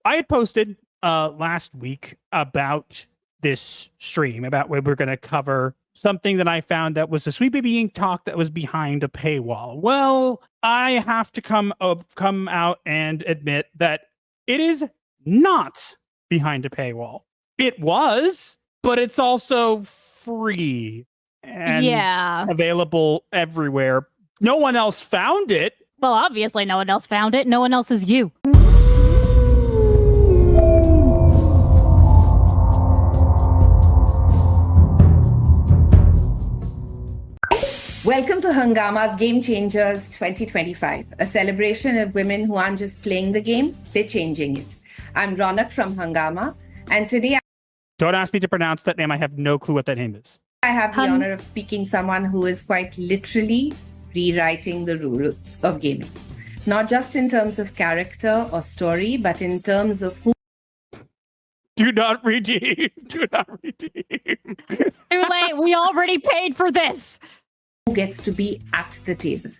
I had posted last week about this stream, about where we're going to cover something that I found that was a Sweet Baby Inc. talk that was behind a paywall. Well, I have to come out and admit that it is not behind a paywall. It was, but it's also free and available everywhere. No one else found it. Well, obviously no one else found it. No one else is you. Welcome to Hungama's Game Changers 2025, a celebration of women who aren't just playing the game, they're changing it. I'm Ronak from Hungama, and today Don't ask me to pronounce that name. I have no clue what that name is. I have the honor of speaking someone who is quite literally rewriting the rules of gaming. Not just in terms of character or story, but in terms of who. Do not redeem. Do not redeem. Too late. We already paid for this. Who gets to be at the table.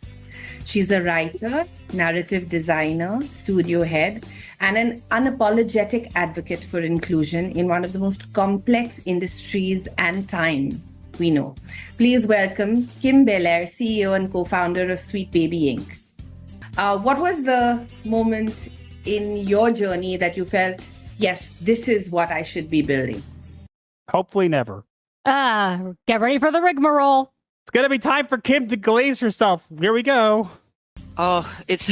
She's a writer, narrative designer, studio head, and an unapologetic advocate for inclusion in one of the most complex industries and time we know. Please welcome Kim Belair, CEO and co-founder of Sweet Baby Inc. What was the moment in your journey that you felt, yes, this is what I should be building? Hopefully never. Get ready for the rigmarole. It's going to be time for Kim to glaze herself. Here we go. Oh, it's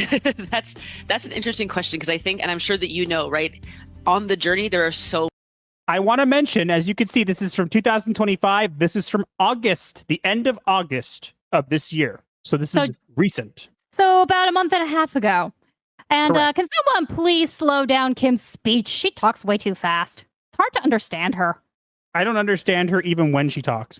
that's an interesting question because I think, and I'm sure that you know, right? On the journey, there are so. I want to mention, as you can see, this is from 2025. This is from August, the end of August of this year. So this is recent. So about a month and a half ago. And can someone please slow down Kim's speech? She talks way too fast. It's hard to understand her. I don't understand her even when she talks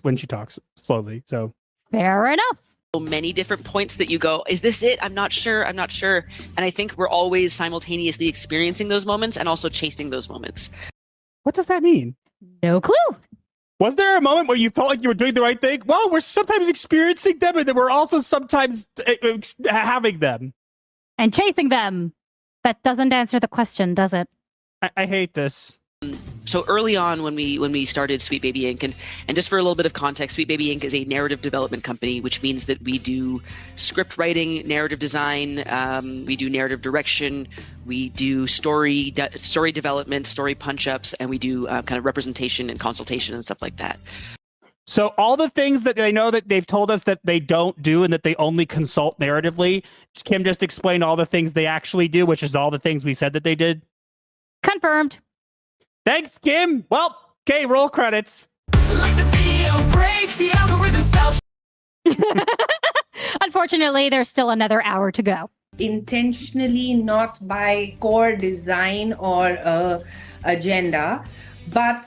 slowly. So fair enough. So many different points that you go, is this it? I'm not sure. I'm not sure. And I think we're always simultaneously experiencing those moments and also chasing those moments. What does that mean? No clue. Was there a moment where you felt like you were doing the right thing? Well, we're sometimes experiencing them, and then we're also sometimes having them. And chasing them. That doesn't answer the question, does it? I hate this. So early on when we started Sweet Baby Inc. and just for a little bit of context, Sweet Baby Inc. is a narrative development company, which means that we do script writing, narrative design, we do narrative direction, we do story development, story punch-ups, and we do kind of representation and consultation and stuff like that. So all the things that they know that they've told us that they don't do and that they only consult narratively, Kim just explained all the things they actually do, which is all the things we said that they did. Confirmed. Thanks, Kim. Well, okay, roll credits. Like the video breaks, the algorithm spells. Unfortunately, there's still another hour to go. Intentionally, not by core design or agenda, but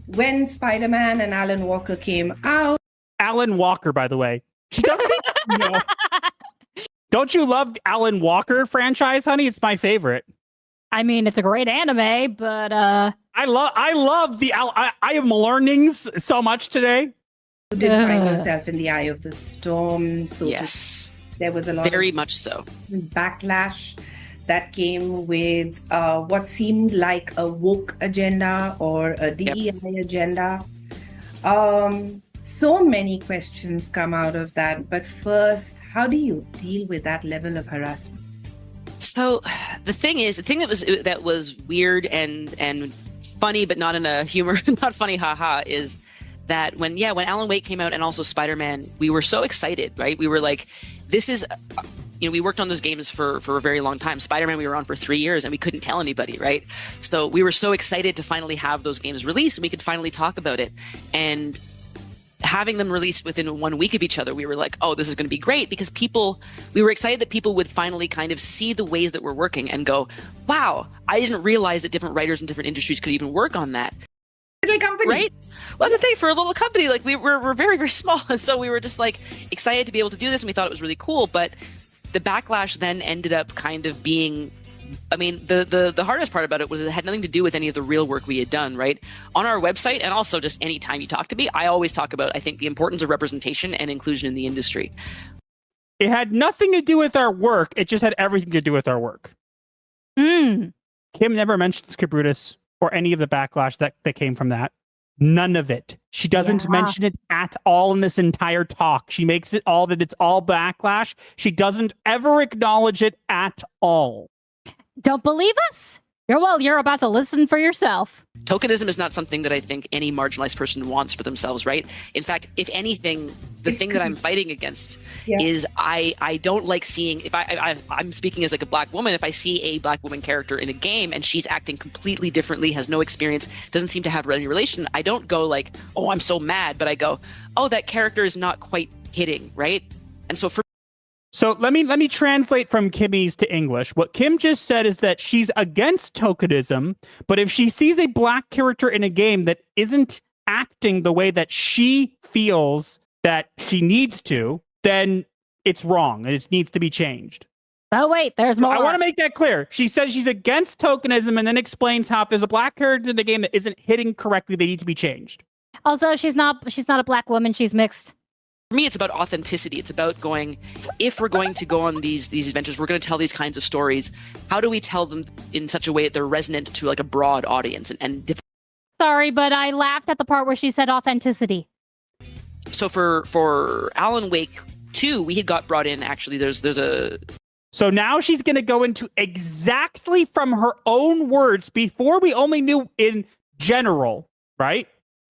when Spider-Man and Alan Walker came out. Alan Walker, by the way. She doesn't even know. Don't you love the Alan Walker franchise, honey? It's my favorite. I mean, it's a great anime, but I love the I am learning so much today. You did find yourself in the eye of the storm. So yes, there was a lot very much so backlash that came with what seemed like a woke agenda or a DEI agenda. So many questions come out of that. But first, how do you deal with that level of harassment? So the thing that was weird and funny, but not in a humor, not funny, haha, is that when Alan Wake came out and also Spider-Man, we were so excited, right? We were like, this is, we worked on those games for a very long time. Spider-Man, we were on for 3 years and we couldn't tell anybody, right? So we were so excited to finally have those games released and we could finally talk about it. And having them released within 1 week of each other, we were like, oh, this is going to be great because we were excited that people would finally kind of see the ways that we're working and go, wow, I didn't realize that different writers in different industries could even work on that. Little company. Right? Well, that's the thing, for a little company, like we're very, very small. And so we were just like excited to be able to do this and we thought it was really cool. But the backlash then ended up kind of being, I mean, the hardest part about it was it had nothing to do with any of the real work we had done, right? On our website, and also just any time you talk to me, I always talk about, I think, the importance of representation and inclusion in the industry. It had nothing to do with our work. It just had everything to do with our work. Kim never mentions Cabrutus or any of the backlash that came from that. None of it. She doesn't mention it at all in this entire talk. She makes it all that it's all backlash. She doesn't ever acknowledge it at all. Don't believe us? You're about to listen for yourself. Tokenism is not something that I think any marginalized person wants for themselves, right? In fact, if anything, the thing that I'm fighting against is I don't like seeing, if I'm speaking as like a Black woman, if I see a Black woman character in a game and she's acting completely differently, has no experience, doesn't seem to have any relation, I don't go like, oh, I'm so mad, but I go, oh, that character is not quite hitting, right? And so let me translate from Kimmy's to English. What Kim just said is that she's against tokenism, but if she sees a Black character in a game that isn't acting the way that she feels that she needs to, then it's wrong and it needs to be changed. Oh, wait, there's more. I want to make that clear. She says she's against tokenism and then explains how if there's a Black character in the game that isn't hitting correctly, they need to be changed. Also, she's not a Black woman. She's mixed. for me, it's about authenticity. It's about going, if we're going to go on these adventures, we're going to tell these kinds of stories. How do we tell them in such a way that they're resonant to like a broad audience Sorry, but I laughed at the part where she said authenticity. So for Alan Wake 2, we had got brought in. Actually, there's a. So now she's going to go into exactly from her own words. Before we only knew in general, right?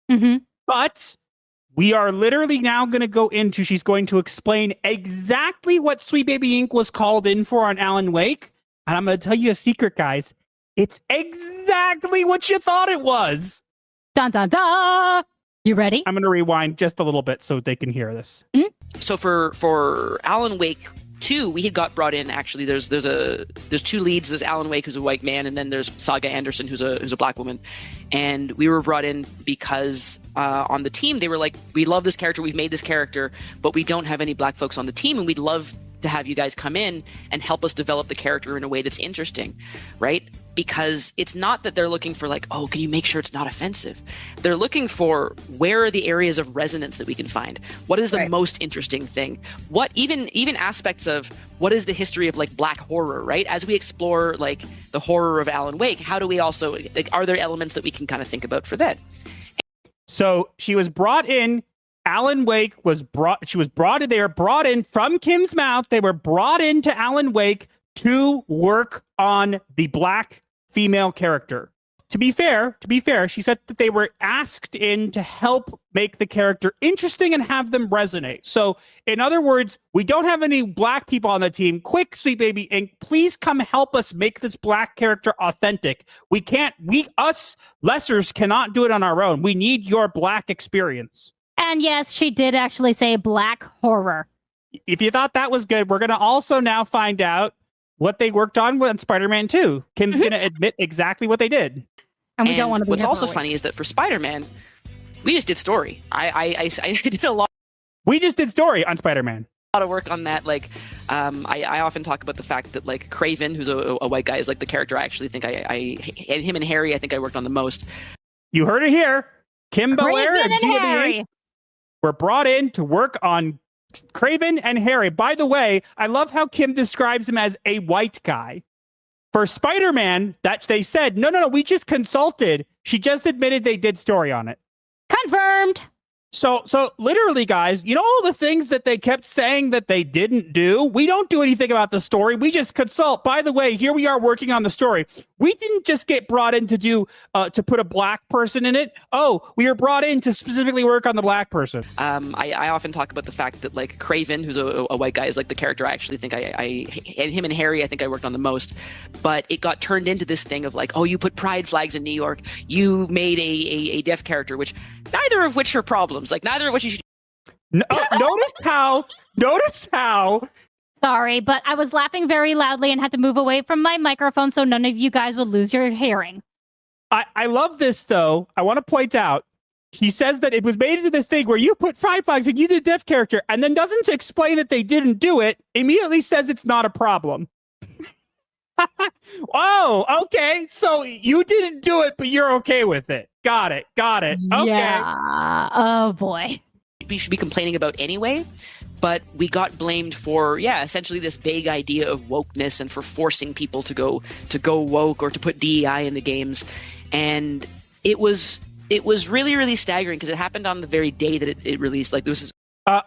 Mm-hmm. But we are literally now going to go into, she's going to explain exactly what Sweet Baby Inc. was called in for on Alan Wake. And I'm going to tell you a secret, guys. It's exactly what you thought it was. Dun, dun, dun. You ready? I'm going to rewind just a little bit so they can hear this. Mm-hmm. So for Alan Wake 2, we had got brought in. Actually, there's two leads. There's Alan Wake, who's a white man, and then there's Saga Anderson, who's a black woman. And we were brought in because on the team they were like, we love this character, we've made this character, but we don't have any black folks on the team, and we'd love to have you guys come in and help us develop the character in a way that's interesting, right? Because it's not that they're looking for like, oh, can you make sure it's not offensive? They're looking for where are the areas of resonance that we can find? What is the most interesting thing? What even aspects of what is the history of like black horror, right? As we explore like the horror of Alan Wake, how do we also like, are there elements that we can kind of think about for that? So she was brought in. Alan Wake was brought. She was brought in. They were brought in from Kim's mouth. They were brought into Alan Wake to work on the black female character. To be fair, she said that they were asked in to help make the character interesting and have them resonate. So, in other words, we don't have any black people on the team. Quick, Sweet Baby Inc., please come help us make this black character authentic. Us lessers cannot do it on our own. We need your black experience. And yes, she did actually say black horror. If you thought that was good, we're going to also now find out what they worked on with Spider-Man 2. Kim's going to admit exactly what they did. And we don't want to be what's also funny is that for Spider-Man, we just did story. I did a lot. We just did story on Spider-Man. A lot of work on that. Like, I often talk about the fact that like Craven, who's a white guy, is like the character I actually think and him and Harry, I think I worked on the most. You heard it here. Kim Belair and Harry were brought in to work on Craven and Harry. By the way, I love how Kim describes him as a white guy. For Spider-Man, that they said, no, we just consulted. She just admitted they did story on it. Confirmed. So literally, guys, you know all the things that they kept saying that they didn't do? We don't do anything about the story. We just consult. By the way, here we are working on the story. We didn't just get brought in to put a black person in it. Oh, we were brought in to specifically work on the black person. I often talk about the fact that like Craven, who's a white guy, is like the character I actually think and him and Harry, I think I worked on the most. But it got turned into this thing of like, oh, you put pride flags in New York. You made a deaf character, which neither of which are problems. Like neither of which you should. Notice how. Sorry, but I was laughing very loudly and had to move away from my microphone so none of you guys would lose your hearing. I love this, though. I want to point out, she says that it was made into this thing where you put pride flags and you did a deaf character, and then doesn't explain that they didn't do it, immediately says it's not a problem. Oh, okay. So you didn't do it, but you're okay with it. Got it. Okay. Yeah. Oh, boy. We should be complaining about anyway. but we got blamed for, essentially this vague idea of wokeness and for forcing people to go woke or to put DEI in the games. And it was really, really staggering because it happened on the very day that it released. Like, this is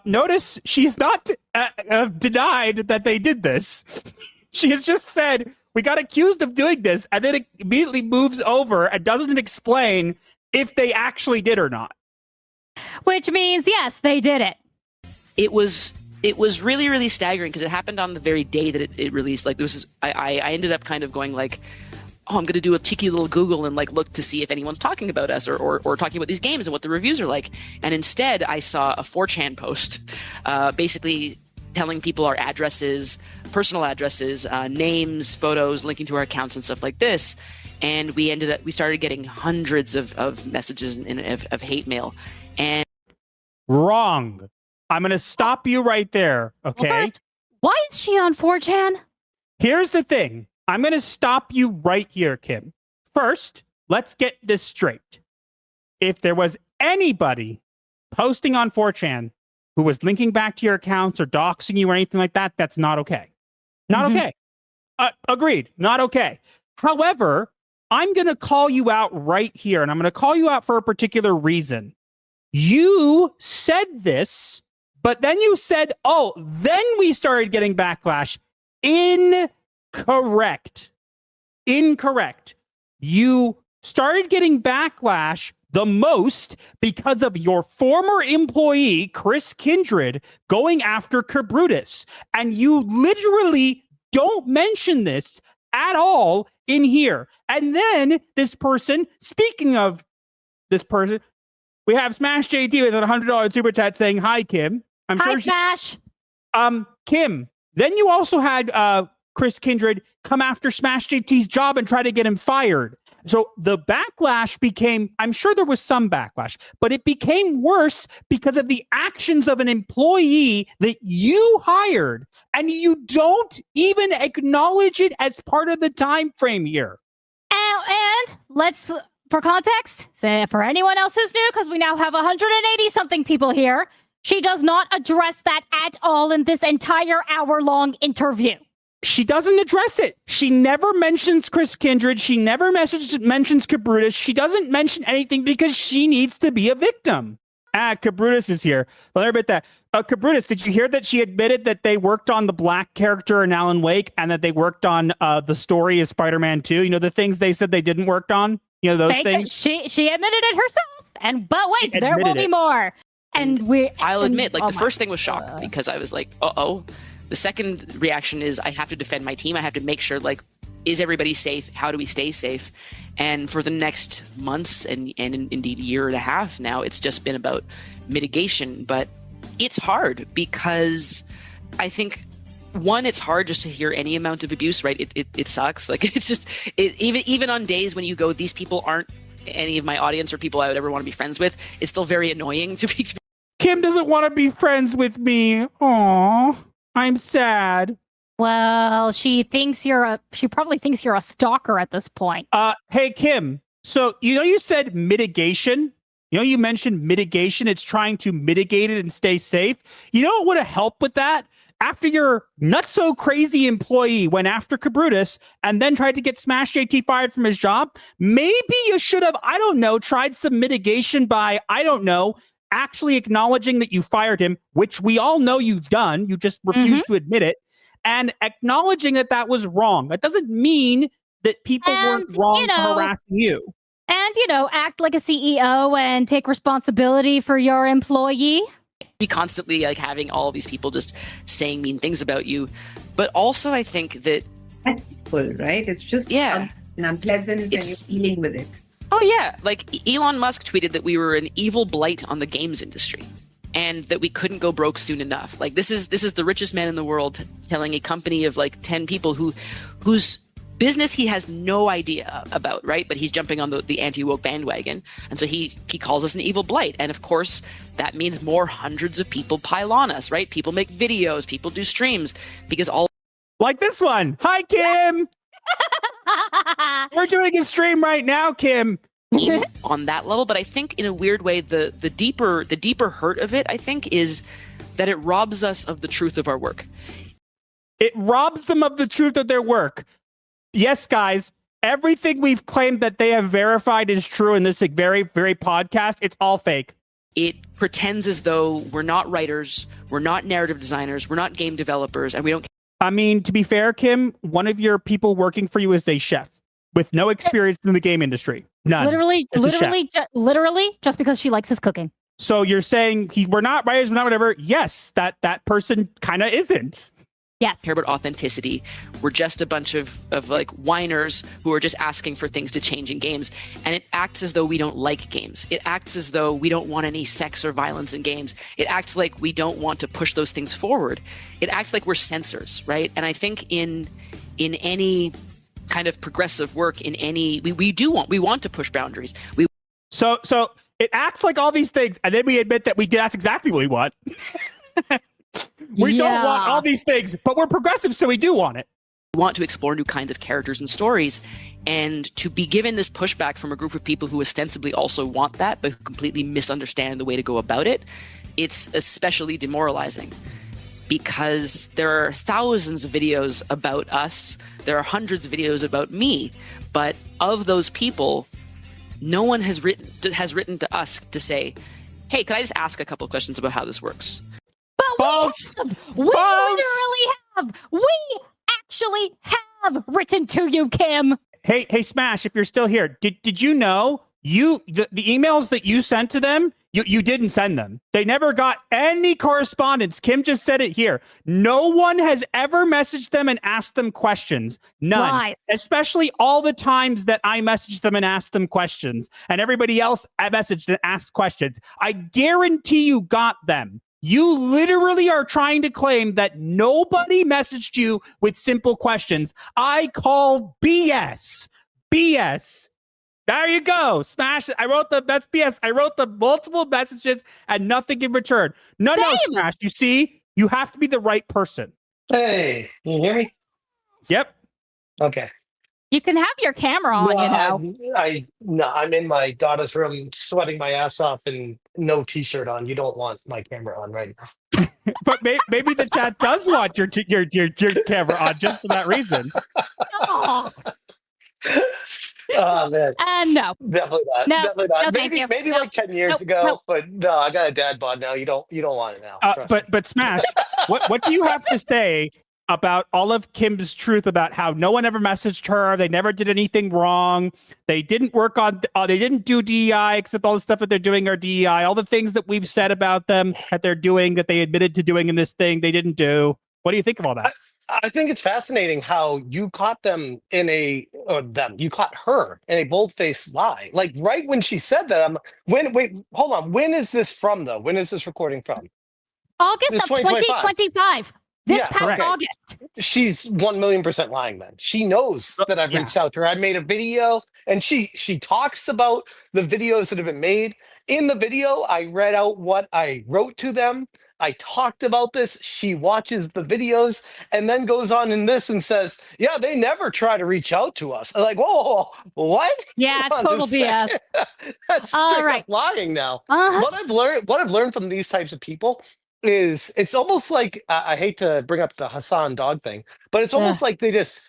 notice she's not denied that they did this. She has just said, we got accused of doing this, and then it immediately moves over and doesn't explain if they actually did or not. Which means, yes, they did it. It was really, really staggering because it happened on the very day that it released. Like, this is, I ended up kind of going like, oh, I'm going to do a cheeky little Google and like look to see if anyone's talking about us or talking about these games and what the reviews are like. And instead, I saw a 4chan post, basically telling people our addresses, personal addresses, names, photos, linking to our accounts and stuff like this. And we started getting hundreds of messages of hate mail. And wrong. I'm going to stop you right there. Okay. Well, first, why is she on 4chan? Here's the thing. I'm going to stop you right here, Kim. First, let's get this straight. If there was anybody posting on 4chan who was linking back to your accounts or doxing you or anything like that, that's not okay. Not okay. Agreed. Not okay. However, I'm going to call you out right here, and I'm going to call you out for a particular reason. You said this, but then you said, oh, then we started getting backlash. Incorrect. You started getting backlash the most because of your former employee, Chris Kindred, going after Cabrutus. And you literally don't mention this at all in here. And then this person, speaking of this person, we have Smash JT with a $100 super chat saying, hi, Kim. Hi, Smash. Kim, then you also had Chris Kindred come after Smash JT's job and try to get him fired. So the backlash became, I'm sure there was some backlash, but it became worse because of the actions of an employee that you hired, and you don't even acknowledge it as part of the time frame here. And let's, for context, say for anyone else who's new, because we now have 180-something people here, she does not address that at all in this entire hour-long interview. She doesn't address it. She never mentions Chris Kindred. She never mentions Cabrutus. She doesn't mention anything because she needs to be a victim. Cabrutus is here. Well, let me that. Cabrutus, did you hear that she admitted that they worked on the black character in Alan Wake and that they worked on the story of Spider-Man 2? You know, the things they said they didn't work on? You know, those things? She admitted it herself. But wait, there will be more. I'll admit, like, the first thing was shock because I was like, uh-oh. The second reaction is I have to defend my team. I have to make sure, like, is everybody safe? How do we stay safe? And for the next months and indeed year and a half now, it's just been about mitigation. But it's hard because I think, one, it's hard just to hear any amount of abuse, right? It sucks. Like, it's just, even on days when you go, these people aren't any of my audience or people I would ever want to be friends with, it's still very annoying to be. Kim doesn't want to be friends with me. Aww. I'm sad. Well, she probably thinks you're a stalker at this point. Hey, Kim. So, you said mitigation. You mentioned mitigation. It's trying to mitigate it and stay safe. You know what would have helped with that? After your not-so-crazy employee went after Cabrutus and then tried to get Smash JT fired from his job, maybe you should have, I don't know, tried some mitigation by, I don't know, actually acknowledging that you fired him, which we all know you've done. You just refused to admit it. And acknowledging that that was wrong. That doesn't mean that people weren't wrong for harassing you. And, act like a CEO and take responsibility for your employee. Be constantly like having all these people just saying mean things about you. But also I think that that's full, right? It's just unpleasant and you're dealing with it. Oh, yeah. Like, Elon Musk tweeted that we were an evil blight on the games industry and that we couldn't go broke soon enough. Like, this is the richest man in the world telling a company of like 10 people whose business he has no idea about, right? But he's jumping on the anti-woke bandwagon. And so he calls us an evil blight. And of course, that means more hundreds of people pile on us, right? People make videos, people do streams because all. Like this one. Hi, Kim. We're doing a stream right now, Kim. On that level, but I think in a weird way, the deeper hurt of it, I think, is that it robs us of the truth of our work. It robs them of the truth of their work. Yes, guys, everything we've claimed that they have verified is true in this very, very podcast, it's all fake. It pretends as though we're not writers, we're not narrative designers, we're not game developers, and we don't. I mean, to be fair, Kim, one of your people working for you is a chef with no experience in the game industry. None. Literally, just because she likes his cooking. So you're saying we're not writers, we're not whatever. Yes, that person kind of isn't. Yes. Care about authenticity. We're just a bunch of like whiners who are just asking for things to change in games. And it acts as though we don't like games. It acts as though we don't want any sex or violence in games. It acts like we don't want to push those things forward. It acts like we're censors, right? And I think in any kind of progressive work, we want to push boundaries. So it acts like all these things, and then we admit that that's exactly what we want. We don't want all these things, but we're progressive, so we do want it. We want to explore new kinds of characters and stories, and to be given this pushback from a group of people who ostensibly also want that, but who completely misunderstand the way to go about it, it's especially demoralizing. Because there are thousands of videos about us, there are hundreds of videos about me, but of those people, no one has written to us to say, hey, can I just ask a couple of questions about how this works? But we literally have. We actually have written to you, Kim. Hey, Smash, if you're still here, did you know the emails that you sent to them, you didn't send them. They never got any correspondence. Kim just said it here. No one has ever messaged them and asked them questions. None. Lies. Especially all the times that I messaged them and asked them questions, and everybody else I messaged and asked questions. I guarantee you got them. You literally are trying to claim that nobody messaged you with simple questions. I call BS. BS. There you go. Smash. That's BS. I wrote the multiple messages and nothing in return. No, Smash. You see, you have to be the right person. Hey, can you hear me? Yep. Okay. You can have your camera on, I'm in my daughter's room sweating my ass off and no t-shirt on. You don't want my camera on right now. But maybe the chat does want your camera on just for that reason. Oh man. No. Definitely not. No, Definitely not. no, Maybe like 10 years ago, but no, I got a dad bod now. You don't want it now. But Smash, what do you have to say about all of Kim's truth about how no one ever messaged her, they never did anything wrong, they didn't work on, they didn't do DEI, except all the stuff that they're doing are DEI, all the things that we've said about them that they're doing, that they admitted to doing in this thing, they didn't do. What do you think of all that? I think it's fascinating how you caught you caught her in a bold-faced lie. Like right when she said that, hold on. When is this from though? When is this recording from? August of 2025. This past correct. August. She's 1,000,000% lying then. She knows that I've reached out to her. I made a video and she talks about the videos that have been made. In the video, I read out what I wrote to them. I talked about this. She watches the videos and then goes on in this and says, yeah, they never try to reach out to us. I'm like, whoa, what? Yeah, total BS. That's straight up lying now. What I've learned from these types of people is it's almost like I hate to bring up the Hassan dog thing, but it's almost like they just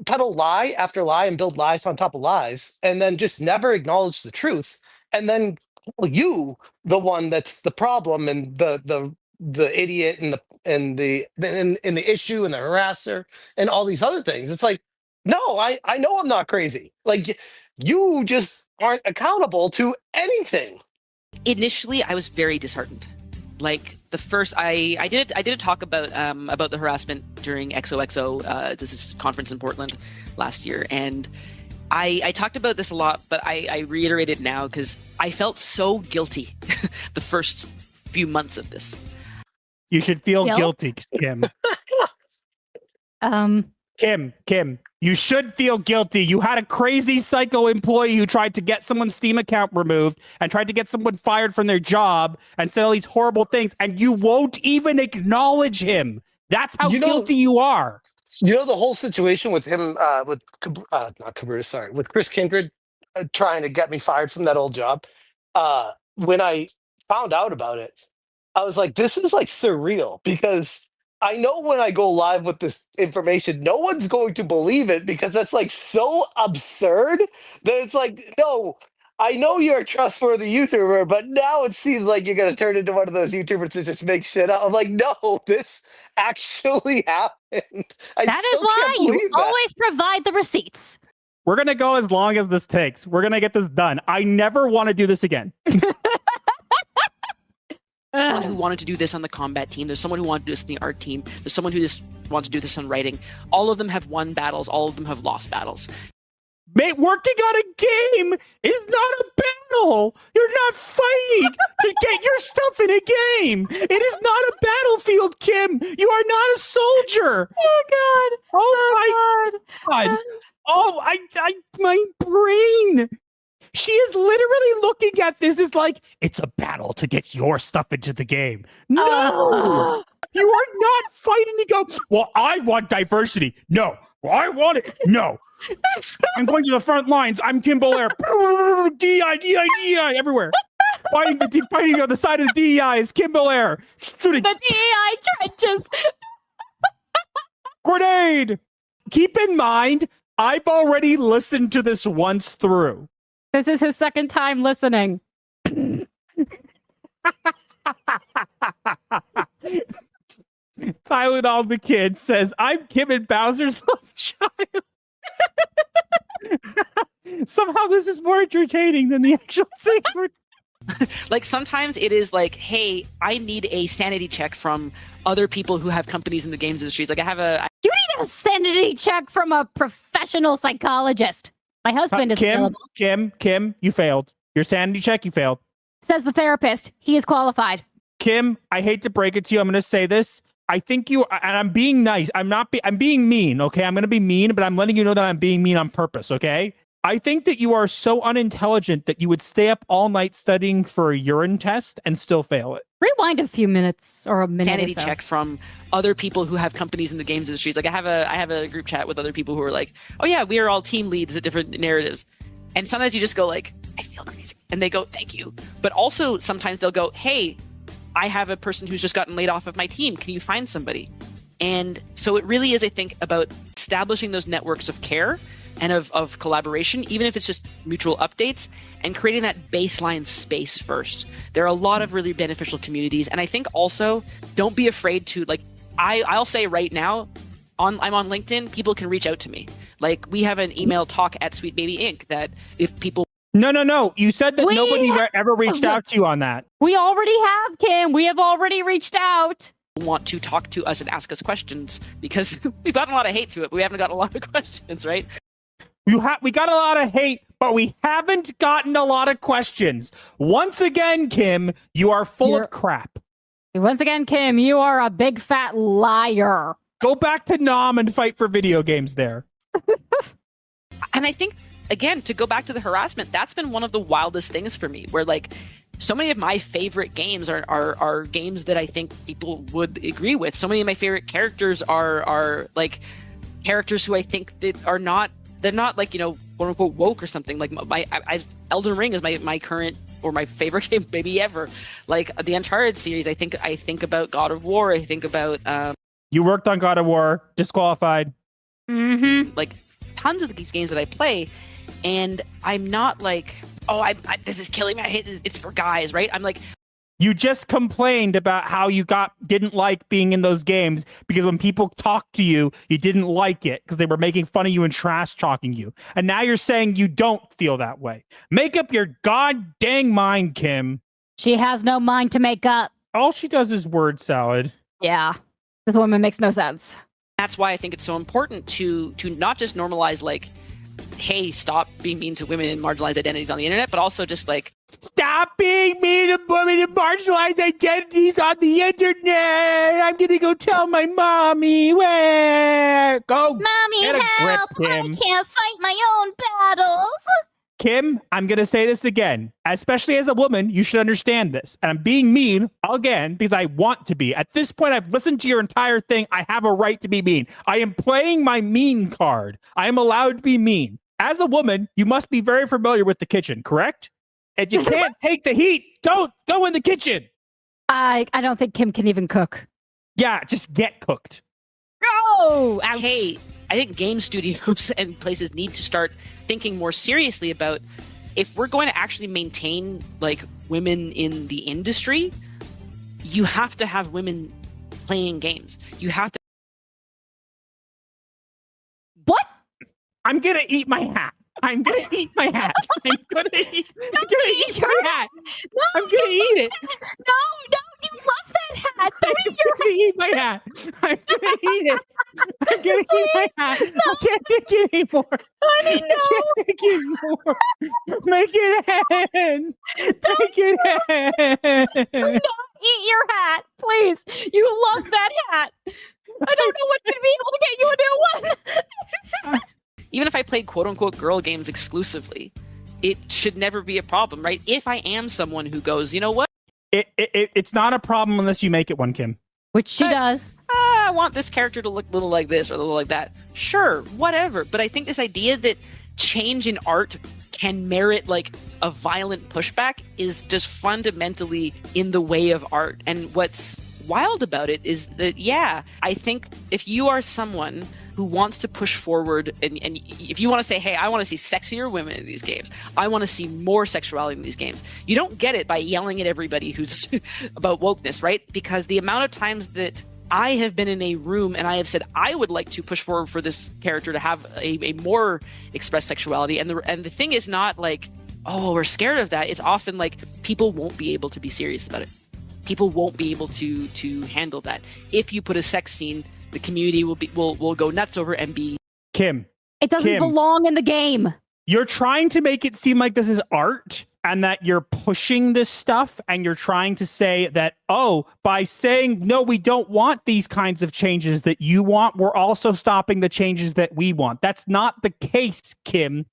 peddle lie after lie and build lies on top of lies, and then just never acknowledge the truth, and then call you the one that's the problem and the idiot and the issue and the harasser and all these other things. It's like, no, I know I'm not crazy. Like you just aren't accountable to anything. Initially, I was very disheartened. Like the first, I did a talk about the harassment during XOXO, this is conference in Portland last year, and I talked about this a lot, but I reiterate it now because I felt so guilty the first few months of this. You should feel guilty, Kim. Kim, you should feel guilty. You had a crazy psycho employee who tried to get someone's Steam account removed and tried to get someone fired from their job and said all these horrible things, and you won't even acknowledge him. That's how guilty you are. You know the whole situation with him, with Chris Kindred trying to get me fired from that old job. When I found out about it, I was like, this is like surreal because I know when I go live with this information, no one's going to believe it because that's like so absurd that it's like, no, I know you're a trustworthy YouTuber, but now it seems like you're going to turn into one of those YouTubers that just make shit up. I'm like, no, this actually happened. That is why you always provide the receipts. We're going to go as long as this takes. We're going to get this done. I never want to do this again. Someone who wanted to do this on the combat team. There's someone who wanted to do this in the art team. There's someone who just wants to do this on writing. All of them have won battles. All of them have lost battles. Mate, working on a game is not a battle. You're not fighting to get your stuff in a game. It is not a battlefield, Kim. You are not a soldier. Oh, God. Oh, my God. Oh, my brain. She is literally looking at this as like, it's a battle to get your stuff into the game. No, you are not fighting to go, well, I want diversity. No, well, I want it. No. I'm going to the front lines. I'm Kim Belair. DEI, everywhere. Fighting on the side of the DEI is Kim Belair. Shooting. The DEI trenches. Grenade. Keep in mind, I've already listened to this once through. This is his second time listening. Silent All the Kids says, I'm Kim and Bowser's love child. Somehow this is more entertaining than the actual thing. Like sometimes it is like, hey, I need a sanity check from other people who have companies in the games industries. Like you need a sanity check from a professional psychologist. My husband is available. Kim, you failed. Your sanity check, you failed. Says the therapist. He is qualified. Kim, I hate to break it to you. I'm going to say this. I think you, and I'm being nice. I'm being mean, okay? I'm going to be mean, but I'm letting you know that I'm being mean on purpose, okay? I think that you are so unintelligent that you would stay up all night studying for a urine test and still fail it. Rewind a few minutes or a minute. Sanity or so. check from other people who have companies in the games industries. Like I have a group chat with other people who are like, oh yeah, we are all team leads at different narratives. And sometimes you just go like, I feel crazy. And they go, thank you. But also sometimes they'll go, hey, I have a person who's just gotten laid off of my team. Can you find somebody? And so it really is, I think, about establishing those networks of care and of collaboration, even if it's just mutual updates, and creating that baseline space first. There are a lot of really beneficial communities. And I think also don't be afraid to, like, I'll say right now, I'm on LinkedIn, people can reach out to me. Like we have an email talk at Sweet Baby Inc. that if people... No. You said that nobody ever reached out to you on that. We already have, Kim. We have already reached out. Want to talk to us and ask us questions because we've gotten a lot of hate to it, but we haven't gotten a lot of questions, right? We got a lot of hate, but we haven't gotten a lot of questions. Once again, Kim, you are full of crap. Once again, Kim, you are a big fat liar. Go back to Nam and fight for video games there. And I think, again, to go back to the harassment, that's been one of the wildest things for me, where like so many of my favorite games are games that I think people would agree with. So many of my favorite characters are like characters who I think that are not, they're not like, you know, quote unquote woke or something. Like Elden Ring is my current or my favorite game maybe ever. Like the Uncharted series, I think about God of War. I think about you worked on God of War, disqualified. Mm-hmm. Like tons of these games that I play, and I'm not like, oh, I this is killing me. I hate this. It's for guys, right? I'm like, you just complained about how you didn't like being in those games because when people talked to you, you didn't like it because they were making fun of you and trash talking you. And now you're saying you don't feel that way. Make up your god dang mind, Kim. She has no mind to make up. All she does is word salad. Yeah. This woman makes no sense. That's why I think it's so important to not just normalize like, hey, stop being mean to women and marginalized identities on the internet, but also just like, stop being mean to women and marginalized identities on the internet. I'm gonna go tell my mommy. Where? Go. Mommy, help. Grip, I can't fight my own battles. Kim, I'm going to say this again. Especially as a woman, you should understand this. And I'm being mean again because I want to be. At this point, I've listened to your entire thing. I have a right to be mean. I am playing my mean card. I am allowed to be mean. As a woman, you must be very familiar with the kitchen, correct? If you can't take the heat, don't go in the kitchen. I don't think Kim can even cook. Yeah, just get cooked. Oh, ouch. Hey, I think game studios and places need to start thinking more seriously about if we're going to actually maintain like women in the industry, you have to have women playing games. You have to. What? I'm gonna eat my hat. I'm gonna eat my hat. I'm gonna eat your hat. No, I'm gonna eat it. No, you love that hat. Don't eat I'm gonna eat my hat. I'm gonna eat it. I'm gonna eat my hat. I can't take it anymore. Honey, no. I can't take it anymore. Make it end. Make it end. Eat your hat, please. You love that hat. I don't know what to be able to get you a new one. Even if I played quote unquote girl games exclusively, it should never be a problem, right? If I am someone who goes, you know what? It's not a problem unless you make it one, Kim. Which she does. I want this character to look a little like this or a little like that. Sure, whatever. But I think this idea that change in art can merit like a violent pushback is just fundamentally in the way of art. And what's wild about it is that, yeah, I think if you are someone who wants to push forward and if you want to say, hey, I want to see sexier women in these games, I want to see more sexuality in these games, you don't get it by yelling at everybody who's about wokeness, right? Because the amount of times that I have been in a room and I have said I would like to push forward for this character to have a more expressed sexuality, and the thing is not like, oh, we're scared of that. It's often like people won't be able to be serious about it. People won't be able to handle that. If you put a sex scene, the community will go nuts over and be. Kim, it doesn't belong in the game. You're trying to make it seem like this is art and that you're pushing this stuff, and you're trying to say that, oh, by saying, no, we don't want these kinds of changes that you want, we're also stopping the changes that we want. That's not the case, Kim.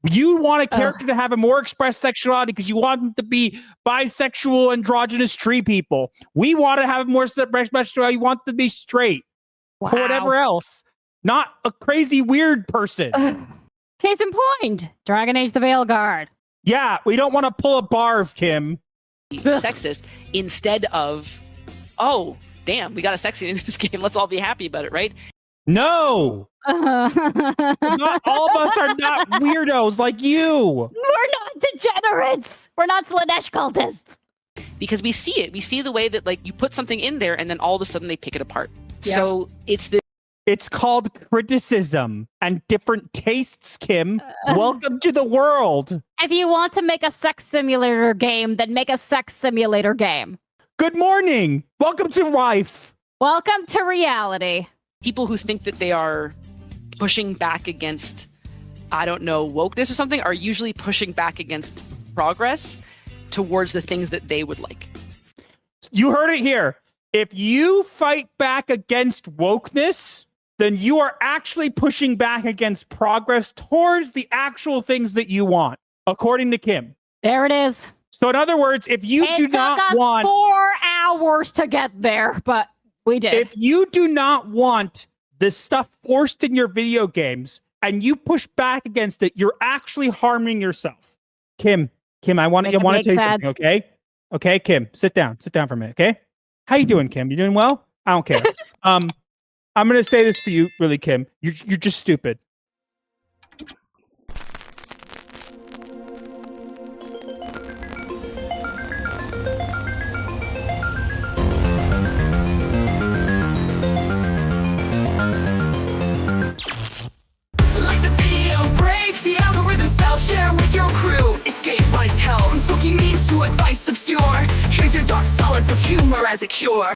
You want a character to have a more expressed sexuality because you want them to be bisexual, androgynous tree people. We want to have more expressed sexuality. You want them to be straight. Wow. Or whatever else. Not a crazy, weird person. Case in point, Dragon Age the Veilguard. Yeah, we don't want to pull a barf, Kim. Sexist instead of, oh, damn, we got a sex scene in this game. Let's all be happy about it, right? No. Not all of us are not weirdos like you. We're not degenerates. We're not Slanesh cultists. Because we see it. We see the way that like you put something in there and then all of a sudden they pick it apart. Yeah. So it's called criticism and different tastes, Kim. Welcome to the world. If you want to make a sex simulator game, then make a sex simulator game. Good morning. Welcome to Rife. Welcome to reality. People who think that they are pushing back against, I don't know, wokeness or something, are usually pushing back against progress towards the things that they would like. You heard it here. If you fight back against wokeness, then you are actually pushing back against progress towards the actual things that you want, according to Kim. There it is. So in other words, if you do not want 4 hours to get there, but we did. If you do not want this stuff forced in your video games and you push back against it, you're actually harming yourself. Kim, I want to tell you something, okay? Okay, Kim, sit down for a minute, okay? How you doing, Kim? You doing well? I don't care. I'm going to say this for you, really, Kim. You're just stupid. Share with your crew, escape life's hell. From spooky memes to advice obscure, here's your dark solace of humor as a cure.